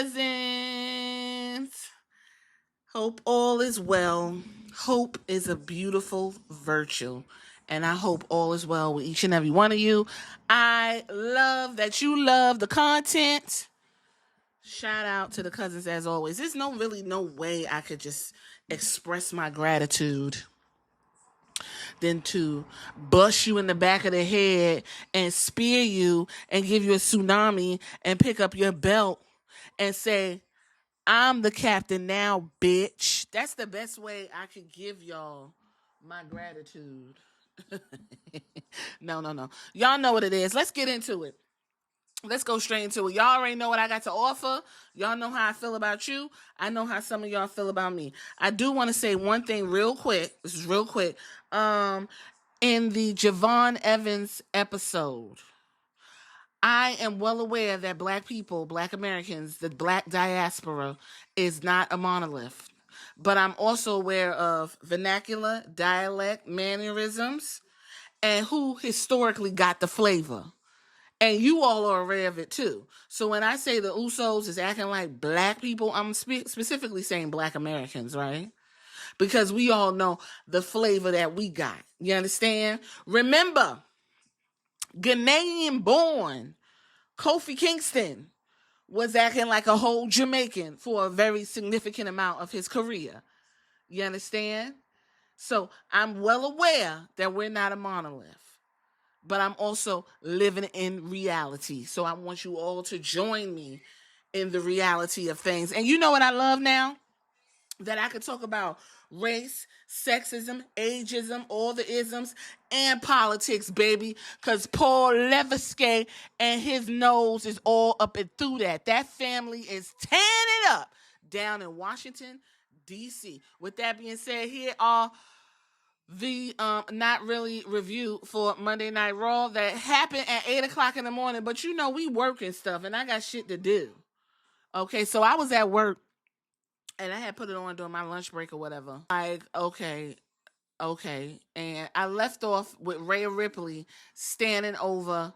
cousins. Hope all is well. Hope is a beautiful virtue. And I hope all is well with each and every one of you. I love that you love the content. Shout out to the cousins as always. There's no way I could just express my gratitude than to bust you in the back of the head and spear you and give you a tsunami and pick up your belt and say, I'm the captain now, bitch. That's the best way I could give y'all my gratitude. No. Y'all know what it is. Let's get into it. Let's go straight into it. Y'all already know what I got to offer. Y'all know how I feel about you. I know how some of y'all feel about me. I do want to say one thing real quick. This is real quick. In the Javon Evans episode, I am well aware that Black people, Black Americans, the Black diaspora is not a monolith. But I'm also aware of vernacular, dialect, mannerisms, and who historically got the flavor. And you all are aware of it too. So when I say the Usos is acting like Black people, I'm specifically saying Black Americans, right? Because we all know the flavor that we got. You understand? Remember, Ghanaian born Kofi Kingston was acting like a whole Jamaican for a very significant amount of his career. You understand? So I'm well aware that we're not a monolith. But I'm also living in reality. So I want you all to join me in the reality of things. And you know what I love now? That I could talk about race, sexism, ageism, all the isms, and politics, baby. Because Paul Levinsky and his nose is all up and through that. That family is tearing it up down in Washington, D.C. With that being said, here are the not really review for Monday Night Raw that happened at 8 o'clock in the morning. But you know, we work and stuff, and I got shit to do. Okay, so I was at work, and I had put it on during my lunch break or whatever. Like, okay. And I left off with Rhea Ripley standing over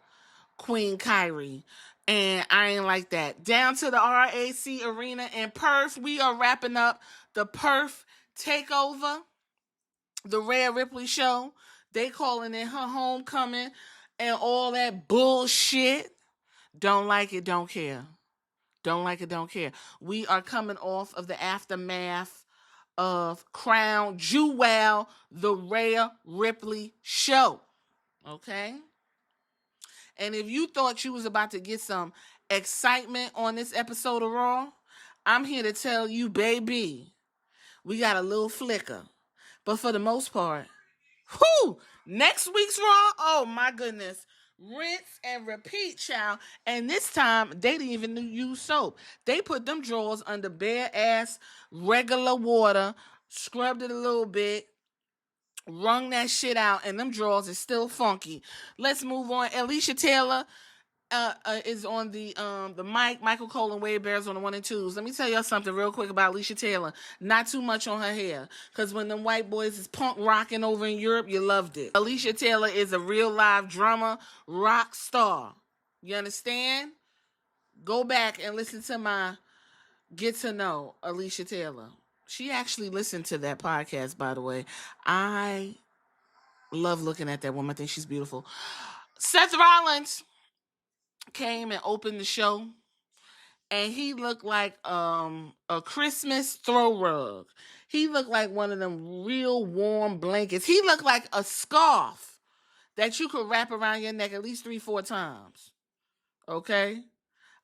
Queen Kyrie. And I ain't like that. Down to the RAC Arena in Perth. We are wrapping up the Perth takeover. The Rhea Ripley show. They calling it her homecoming and all that bullshit. Don't like it, don't care. Don't like it, don't care. We are coming off of the aftermath of Crown Jewel, the Rhea Ripley show. Okay? And if you thought you was about to get some excitement on this episode of Raw, I'm here to tell you, baby, we got a little flicker. But for the most part, next week's Raw, oh my goodness, rinse and repeat, child. And this time, they didn't even use soap. They put them drawers under bare ass regular water, scrubbed it a little bit, wrung that shit out, and them drawers is still funky. Let's move on. Alicia Taylor is on the mic. Michael Cole and Wade Bears on the 1 and 2s. Let me tell y'all something real quick about Alicia Taylor. Not too much on her hair, because when them white boys is punk rocking over in Europe, you loved it. Alicia Taylor is a real live drummer, rock star. You understand? Go back and listen to my Get to Know Alicia Taylor. She actually listened to that podcast, by the way. I love looking at that woman. I think she's beautiful. Seth Rollins came and opened the show, and he looked like a Christmas throw rug. He looked like one of them real warm blankets. He looked like a scarf that you could wrap around your neck at least 3-4 times. Okay?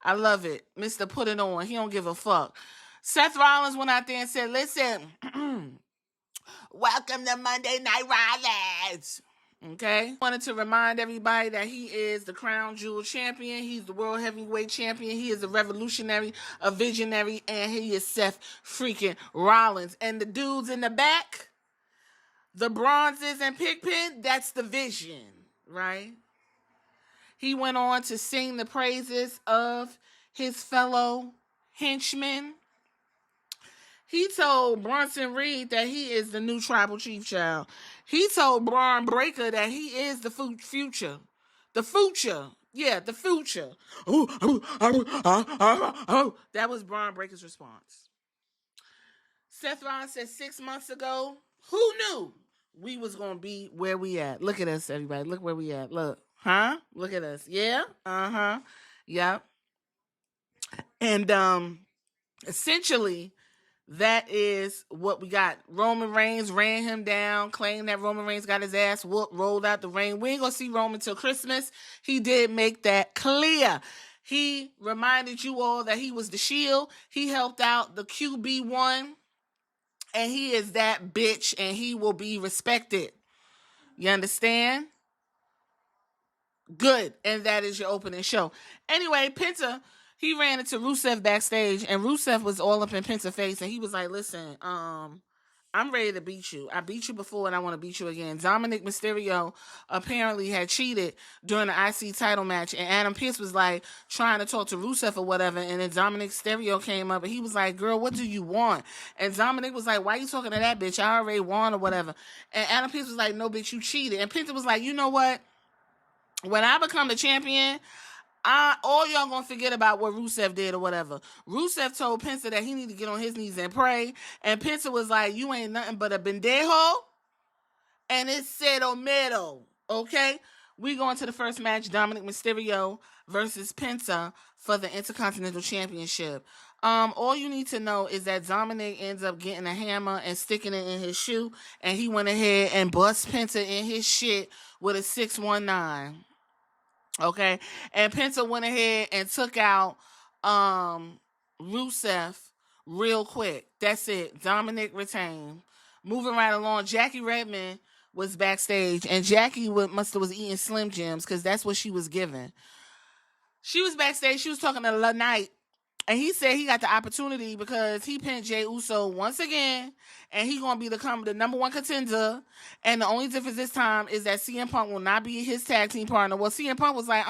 I love it. Mr. Put It On. He don't give a fuck. Seth Rollins went out there and said, listen, welcome to Monday Night Rollins. Okay? Wanted to remind everybody that he is the Crown Jewel champion. He's the World Heavyweight champion. He is a revolutionary, a visionary, and he is Seth freaking Rollins. And the dudes in the back, the bronzes and Pigpen, that's the vision, right? He went on to sing the praises of his fellow henchmen. He told Bronson Reed that he is the new tribal chief, child. He told Braun Breaker that he is the future. The future. Yeah, the future. That was Braun Breaker's response. Seth Rollins said 6 months ago, who knew we was going to be where we at? Look at us, everybody. Look where we at. Look. Huh? Look at us. Yeah? Uh-huh. Yep. And essentially, that is what we got. Roman Reigns ran him down, claimed that Roman Reigns got his ass whooped, rolled out the ring. We ain't going to see Roman till Christmas. He did make that clear. He reminded you all that he was the Shield. He helped out the QB1. And he is that bitch, and he will be respected. You understand? Good. And that is your opening show. Anyway, Penta, he ran into Rusev backstage, and Rusev was all up in Penta's face, and he was like, listen, I'm ready to beat you. I beat you before, and I want to beat you again. Dominic Mysterio apparently had cheated during the IC title match, and Adam Pearce was like trying to talk to Rusev or whatever, and then Dominic Mysterio came up, and he was like, girl, what do you want? And Dominic was like, why you talking to that bitch? I already won or whatever. And Adam Pearce was like, no, bitch, you cheated. And Penta was like, you know what? When I become the champion, all y'all gonna forget about what Rusev did or whatever. Rusev told Penta that he need to get on his knees and pray, and Penta was like, you ain't nothing but a bendejo, and it said Omero, okay? We going to the first match, Dominic Mysterio versus Penta for the Intercontinental Championship. All you need to know is that Dominic ends up getting a hammer and sticking it in his shoe, and he went ahead and bust Penta in his shit with a 619. Okay, and Penta went ahead and took out Rusev real quick. That's it. Dominic retained. Moving right along, Jackie Redmond was backstage, and Jackie must have was eating Slim Jims because that's what she was given. She was backstage. She was talking to La Knight, and he said he got the opportunity because he pinned Jey Uso once again, and he gonna become the number one contender. And the only difference this time is that CM Punk will not be his tag team partner. Well, CM Punk was like,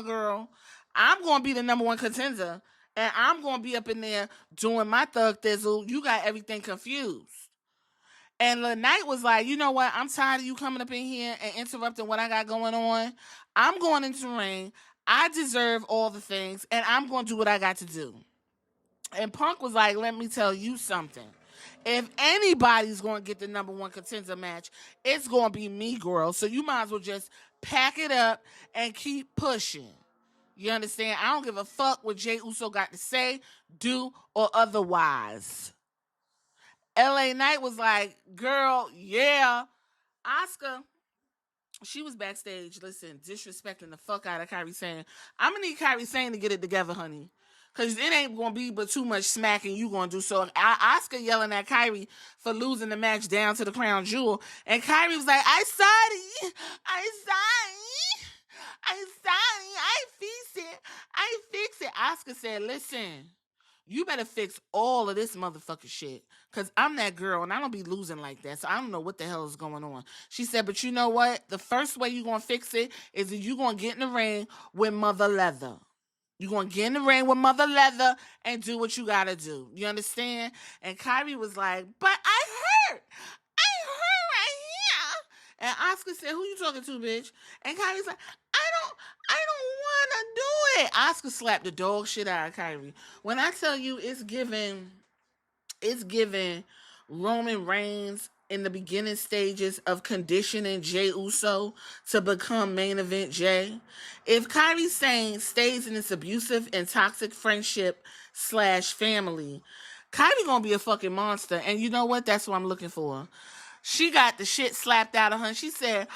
girl, I'm gonna be the number one contender, and I'm gonna be up in there doing my thug thizzle. You got everything confused. And the Knight was like, you know what? I'm tired of you coming up in here and interrupting what I got going on. I'm going into the ring. I deserve all the things, and I'm going to do what I got to do. And Punk was like, let me tell you something. If anybody's going to get the number one contender match, it's going to be me, girl. So you might as well just pack it up and keep pushing. You understand? I don't give a fuck what Jey Uso got to say, do, or otherwise. LA Knight was like, girl, yeah. Asuka, she was backstage, listen, disrespecting the fuck out of Kairi Sane. I'm going to need Kairi Sane to get it together, honey. Because it ain't going to be but too much smacking you going to do. So Asuka yelling at Kairi for losing the match down to the crown jewel. And Kairi was like, I'm sorry. I fix it. Asuka said, listen, you better fix all of this motherfucking shit. Because I'm that girl, and I don't be losing like that. So I don't know what the hell is going on. She said, but you know what? The first way you're going to fix it is that you're going to get in the ring with Mother Leather. You're going to get in the ring with Mother Leather and do what you got to do. You understand? And Kyrie was like, but I hurt. I hurt right here. And Asuka said, who you talking to, bitch? And Kyrie's like, I don't want to do it. Asuka slapped the dog shit out of Kyrie. When I tell you it's giving Roman Reigns in the beginning stages of conditioning Jey Uso to become main event Jey. If Kairi Sane stays in this abusive and toxic friendship / family, Kairi gonna be a fucking monster. And you know what? That's what I'm looking for. She got the shit slapped out of her. And she said,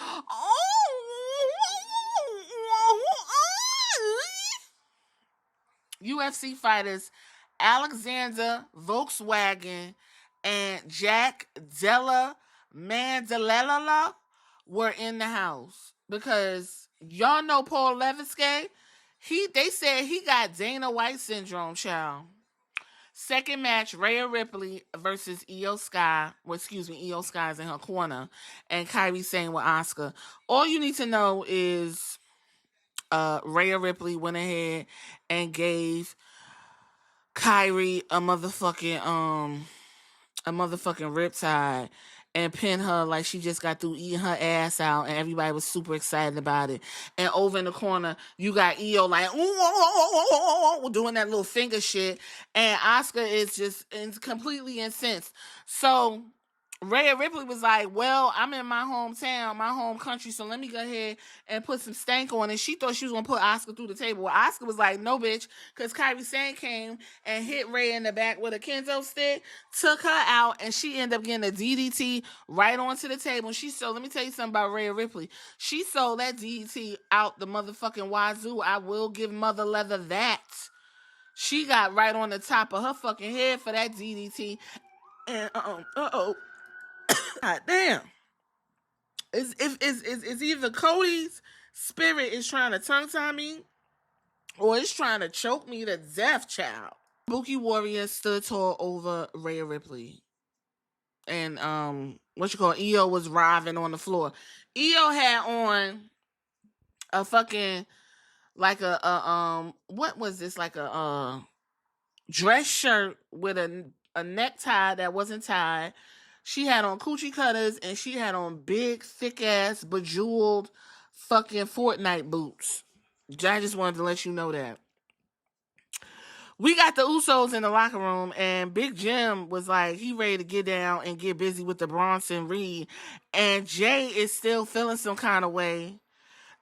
UFC fighters Alexander Volkswagen and Jack Della Mandalella were in the house because y'all know Paul Levesque. They said he got Dana White syndrome, child. Second match, Rhea Ripley versus Io Sky. Well, excuse me, Io Sky's in her corner, and Kairi Sane with Asuka. All you need to know is Rhea Ripley went ahead and gave Kairi a motherfucking riptide, and pin her like she just got through eating her ass out, and everybody was super excited about it. And over in the corner, you got EO like doing that little finger shit, and Oscar is just completely incensed. So Rhea Ripley was like, well, I'm in my hometown, my home country, so let me go ahead and put some stank on it. She thought she was going to put Oscar through the table. Well, Oscar was like, no, bitch, because Kairi Sane came and hit Rhea in the back with a Kenzo stick, took her out, and she ended up getting a DDT right onto the table. Let me tell you something about Rhea Ripley. She sold that DDT out the motherfucking wazoo. I will give Mother Leather that. She got right on the top of her fucking head for that DDT. And, God damn. It's either Cody's spirit is trying to tongue tie me or it's trying to choke me to death, child. Kabuki Warrior stood tall over Rhea Ripley. And EO was writhing on the floor. EO had on a fucking like what was this? Like a dress shirt with a necktie that wasn't tied. She had on coochie cutters and she had on big, thick ass, bejeweled fucking Fortnite boots. I just wanted to let you know that. We got the Usos in the locker room, and Big Jim was like, he ready to get down and get busy with the Bronson Reed. And Jay is still feeling some kind of way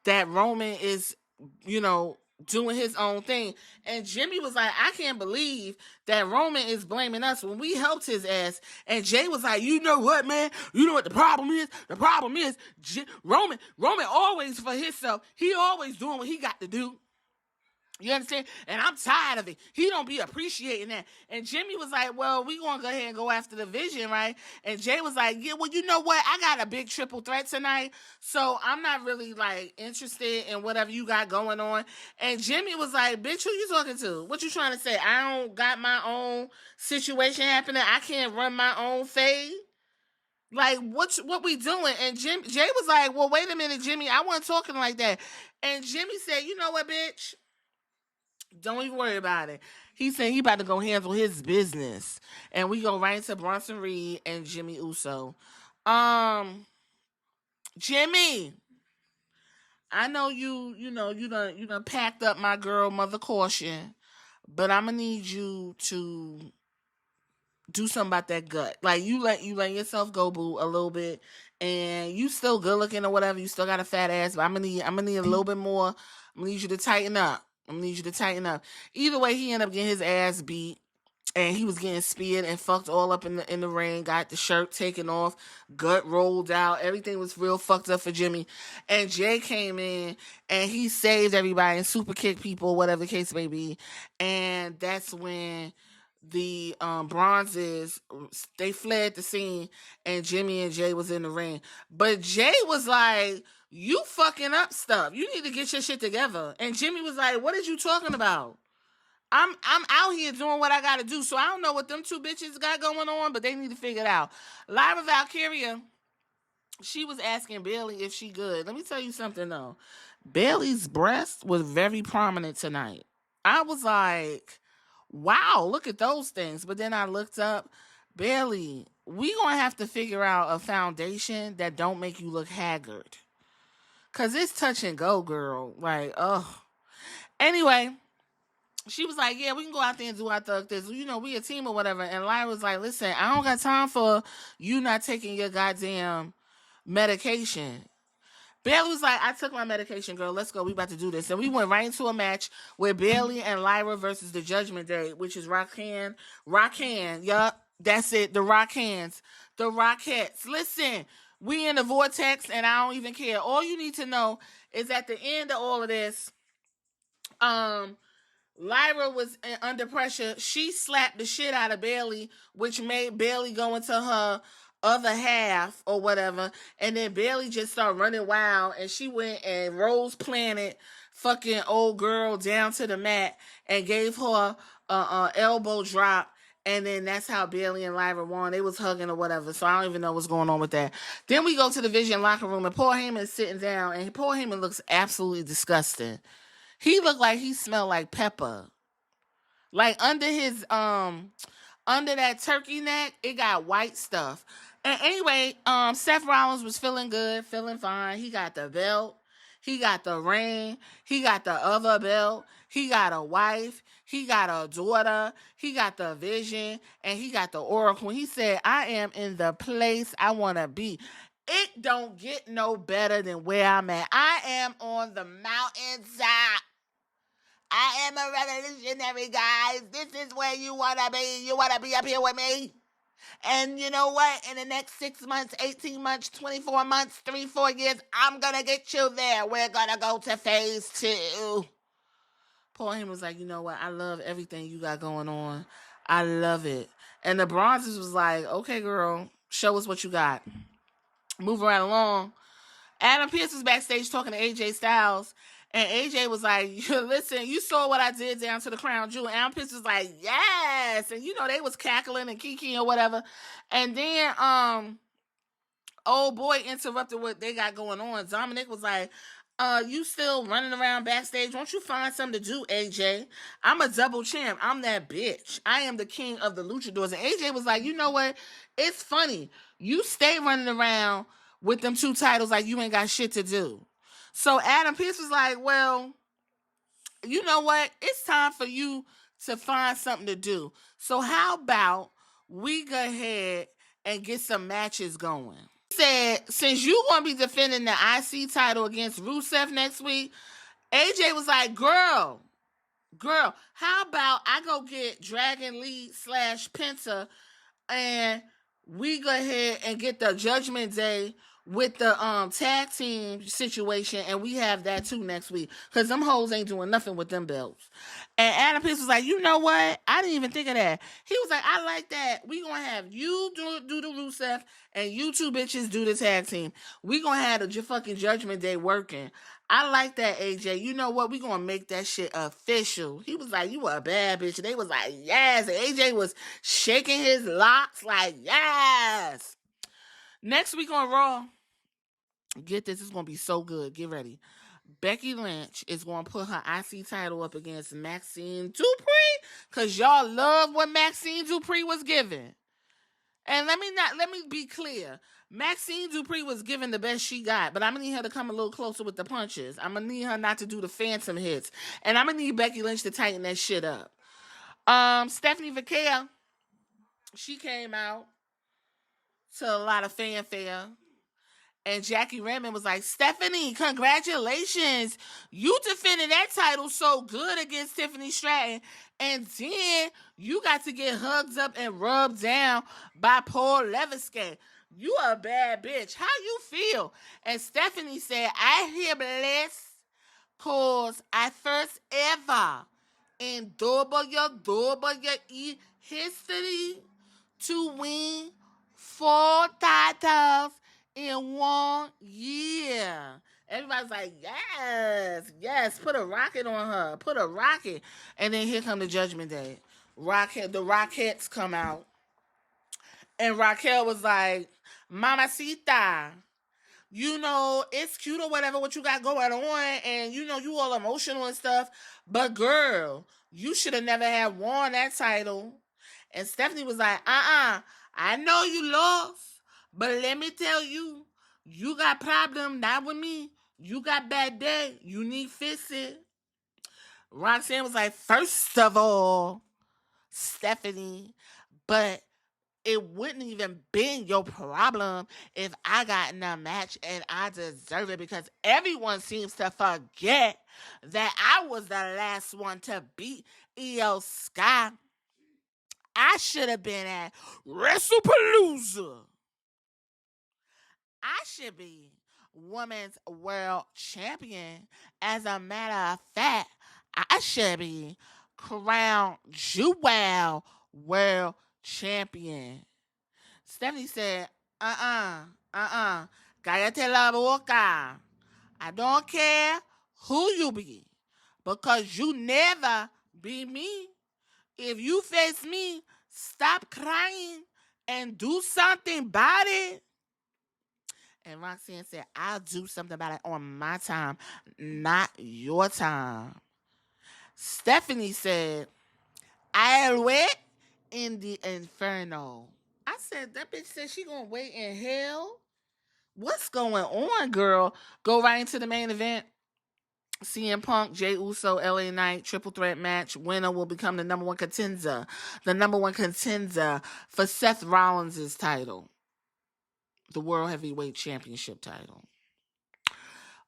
that Roman is, doing his own thing. And Jimmy was like, I can't believe that Roman is blaming us when we helped his ass. And Jay was like, you know what, man? You know what the problem is? The problem is Roman always for himself. He always doing what he got to do. You understand? And I'm tired of it. He don't be appreciating that. And Jimmy was like, well, we going to go ahead and go after the Vision, right? And Jay was like, yeah, well, you know what? I got a big triple threat tonight, so I'm not really, interested in whatever you got going on. And Jimmy was like, bitch, who you talking to? What you trying to say? I don't got my own situation happening. I can't run my own fade. Like, what we doing? And Jay was like, well, wait a minute, Jimmy. I wasn't talking like that. And Jimmy said, you know what, bitch? Don't even worry about it. He said he about to go handle his business. And we go right into Bronson Reed and Jimmy Uso. Jimmy, I know you done packed up my girl Mother Caution, but I'm gonna need you to do something about that gut. Like, you let yourself go, boo, a little bit. And you still good looking or whatever. You still got a fat ass, but I'm gonna need a little bit more. I'm gonna need you to tighten up. Either way, he ended up getting his ass beat, and he was getting speared and fucked all up in the ring. Got the shirt taken off, gut rolled out. Everything was real fucked up for Jimmy. And Jay came in and he saved everybody and super kicked people, whatever the case may be. And that's when the Bronzes, they fled the scene, and Jimmy and Jay was in the ring. But Jay was like, you fucking up stuff. You need to get your shit together. And Jimmy was like, what are you talking about? I'm out here doing what I gotta do. So I don't know what them two bitches got going on, but they need to figure it out. Lyra Valkyria, she was asking Bayley if she good. Let me tell you something though. Bayley's breast was very prominent tonight. I was like, wow, look at those things. But then I looked up, Bayley, we gonna have to figure out a foundation that don't make you look haggard. Cause it's touch and go, girl. Like, ugh. Anyway, she was like, yeah, we can go out there and do our thug this. We a team or whatever. And Lyra was like, listen, I don't got time for you not taking your goddamn medication. Bayley was like, I took my medication, girl. Let's go. We about to do this. And we went right into a match with Bayley and Lyra versus the Judgment Day, which is Roxanne. Yup, that's it. The Rockhands. The Rockettes. Listen, we in the vortex, and I don't even care. All you need to know is at the end of all of this, Lyra was under pressure. She slapped the shit out of Bayley, which made Bayley go into her other half or whatever. And then Bayley just started running wild, and she went and Rose planted fucking old girl down to the mat and gave her a elbow drop. And then that's how Bayley and Lyra won. They was hugging or whatever. So I don't even know what's going on with that. Then we go to the Vision locker room, and Paul Heyman is sitting down, and Paul Heyman looks absolutely disgusting. He looked like he smelled like pepper. Like under his under that turkey neck, it got white stuff. And anyway, Seth Rollins was feeling good, feeling fine. He got the belt. He got the ring. He got the other belt. He got a wife. He got a daughter. He got the vision. And he got the oracle. He said, I am in the place I want to be. It don't get no better than where I'm at. I am on the mountainside. I am a revolutionary, guys. This is where you want to be. You want to be up here with me. And you know what? In the next 6 months, 18 months, 24 months, 3-4 years, I'm going to get you there. We're going to go to phase 2. Paul Heyman was like, you know what? I love everything you got going on. I love it. And the Bronzes was like, okay, girl, show us what you got. Move right along. Adam Pearce was backstage talking to AJ Styles. And AJ was like, listen, you saw what I did down to the crown jewel. And Adam Pearce was like, yes. And, you know, they was cackling and kiki or whatever. And then, old boy interrupted what they got going on. Dominic was like, you still running around backstage? Won't you find something to do, AJ? I'm a double champ. I'm that bitch. I am the king of the luchadors. And AJ was like, you know what? It's funny. You stay running around with them 2 titles like you ain't got shit to do. So Adam Pearce was like, well, you know what? It's time for you to find something to do. So how about we go ahead and get some matches going? He said, since you going to be defending the IC title against Rusev next week, AJ was like, girl, how about I go get Dragon Lee / Penta and we go ahead and get the Judgment Day with the tag team situation, and we have that too next week. Because them hoes ain't doing nothing with them belts. And Adam Pearce was like, you know what? I didn't even think of that. He was like, I like that. We gonna have you do the Rusev, and you 2 bitches do the tag team. We gonna have the fucking Judgment Day working. I like that, AJ. You know what? We gonna make that shit official. He was like, you a bad bitch. And they was like, yes. And AJ was shaking his locks like, yes. Next week on Raw, get this, it's going to be so good. Get ready. Becky Lynch is going to put her IC title up against Maxine Dupree because y'all love what Maxine Dupree was given. And let me be clear. Maxine Dupree was given the best she got, but I'm going to need her to come a little closer with the punches. I'm going to need her not to do the phantom hits. And I'm going to need Becky Lynch to tighten that shit up. Stephanie Vaquer, she came out to a lot of fanfare. And Jackie Redmond was like, Stephanie, congratulations. You defended that title so good against Tiffany Stratton. And then you got to get hugged up and rubbed down by Paul Levesque. You a bad bitch. How you feel? And Stephanie said, I hear blessed cause I first ever in WWE history to win 4 titles in 1 year. Everybody's like, yes, put a rocket on her. Put a rocket. And then here come the Judgment Day. The Rockettes come out. And Raquel was like, Mamacita, you know, it's cute or whatever what you got going on. And, you know, you all emotional and stuff. But, girl, you should have never had won that title. And Stephanie was like, I know you lost. But let me tell you, you got problem, not with me. You got bad day. You need fix it. Roxanne was like, first of all, Stephanie, but it wouldn't even been your problem if I got in a match and I deserve it because everyone seems to forget that I was the last one to beat Io Sky. I should have been at WrestlePalooza. I should be women's world champion. As a matter of fact, I should be crown jewel world champion. Stephanie said, cállate la boca. I don't care who you be, because you never be me. If you face me, stop crying and do something about it. And Roxanne said, I'll do something about it on my time, not your time. Stephanie said, I'll wait in the inferno. I said, that bitch said she gonna wait in hell. What's going on, girl? Go right into the main event. CM Punk, Jey Uso, LA Knight, triple threat match. Winner will become the number one contender. The number one contender for Seth Rollins' title. The World Heavyweight Championship title.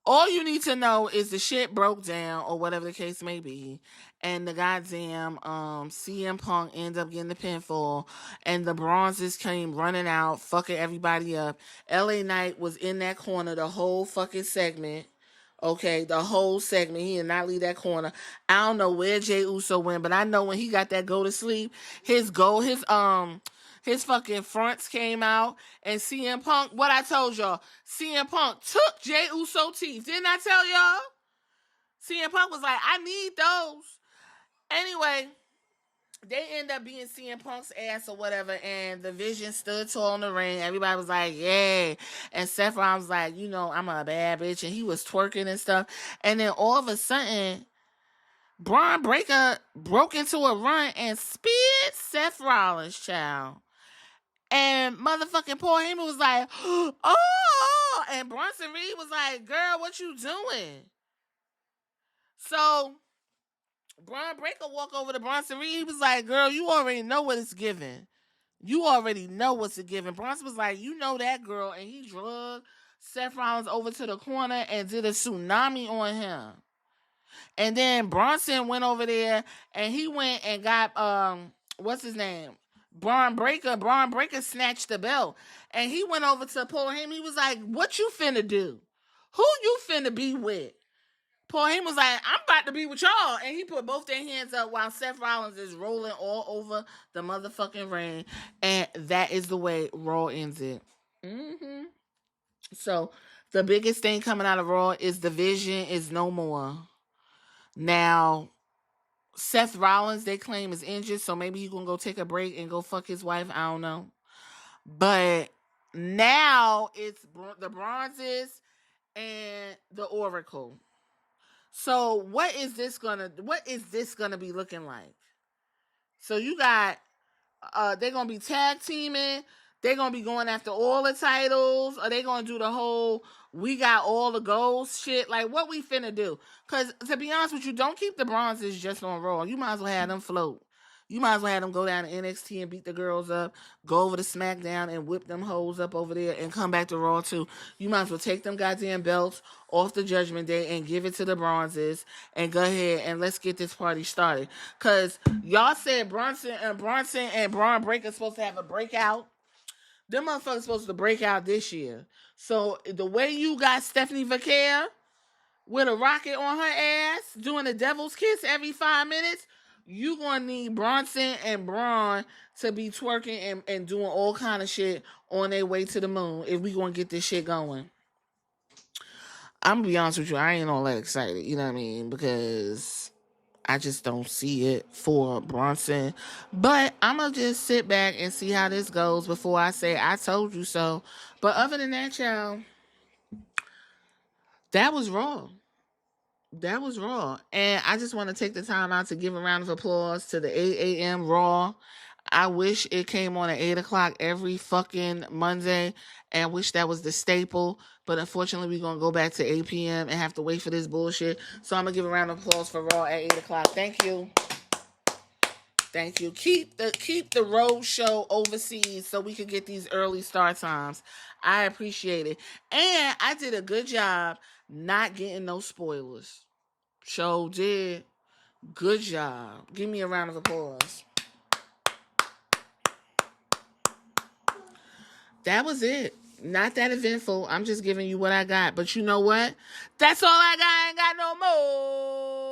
All you need to know is the shit broke down, or whatever the case may be, and the goddamn CM Punk ended up getting the pinfall, and the Bronzes came running out, fucking everybody up. LA Knight was in that corner the whole fucking segment. Okay, the whole segment. He did not leave that corner. I don't know where Jey Uso went, but I know when he got that go to sleep, his fucking fronts came out, and CM Punk, what I told y'all, CM Punk took Jey Uso teeth. Didn't I tell y'all? CM Punk was like, I need those. Anyway, they end up being CM Punk's ass or whatever, and the Vision stood tall in the ring. Everybody was like, yeah. And Seth Rollins was like, you know, I'm a bad bitch. And he was twerking and stuff. And then all of a sudden, Braun Breaker broke into a run and speared Seth Rollins, child. And motherfucking Paul Heyman was like, oh, and Bronson Reed was like, girl, what you doing? So Braun Breaker walked over to Bronson Reed. He was like, girl, you already know what it's giving. You already know what's a given. Bronson was like, you know that, girl. And he drugged Seth Rollins over to the corner and did a tsunami on him. And then Bronson went over there and he went and got, what's his name? Braun Breaker snatched the belt. And he went over to Paul Heyman. He was like, what you finna do? Who you finna be with? Paul Heyman was like, I'm about to be with y'all. And he put both their hands up while Seth Rollins is rolling all over the motherfucking ring. And that is the way Raw ends it. Mm-hmm. So, the biggest thing coming out of Raw is the Vision is no more. Now, Seth Rollins, they claim, is injured, so maybe he's going to go take a break and go fuck his wife. I don't know. But now it's the Bronzes and the Oracle. So what is this gonna be looking like? So you got they're gonna be tag teaming, they're gonna be going after all the titles, or they gonna do the whole we got all the goals shit. Like, what we finna do? Because to be honest with you, don't keep the Bronzes just on Raw. You might as well have them float. You might as well have them go down to NXT and beat the girls up, go over to SmackDown and whip them hoes up over there and come back to Raw too. You might as well take them goddamn belts off the Judgment Day and give it to the Bronzes and go ahead and let's get this party started. Because y'all said Bronson and Braun Breaker supposed to have a breakout. Them motherfuckers supposed to break out this year. So the way you got Stephanie Vaquer with a rocket on her ass doing a devil's kiss every 5 minutes, you gonna need Bronson and Braun to be twerking and doing all kind of shit on their way to the moon if we gonna get this shit going. I'm gonna be honest with you, I ain't all that excited, you know what I mean? Because I just don't see it for Bronson. But I'm going to just sit back and see how this goes before I say, I told you so. But other than that, y'all, that was Raw. That was Raw. And I just want to take the time out to give a round of applause to the 8 a.m. Raw. I wish it came on at 8 o'clock every fucking Monday, and wish that was the staple. But unfortunately, we're going to go back to 8 p.m. and have to wait for this bullshit. So I'm going to give a round of applause for Raw at 8 o'clock. Thank you. Thank you. Keep the road show overseas so we can get these early start times. I appreciate it. And I did a good job not getting no spoilers. Show did. Good job. Give me a round of applause. That was it. Not that eventful. I'm just giving you what I got. But you know what? That's all I got. I ain't got no more.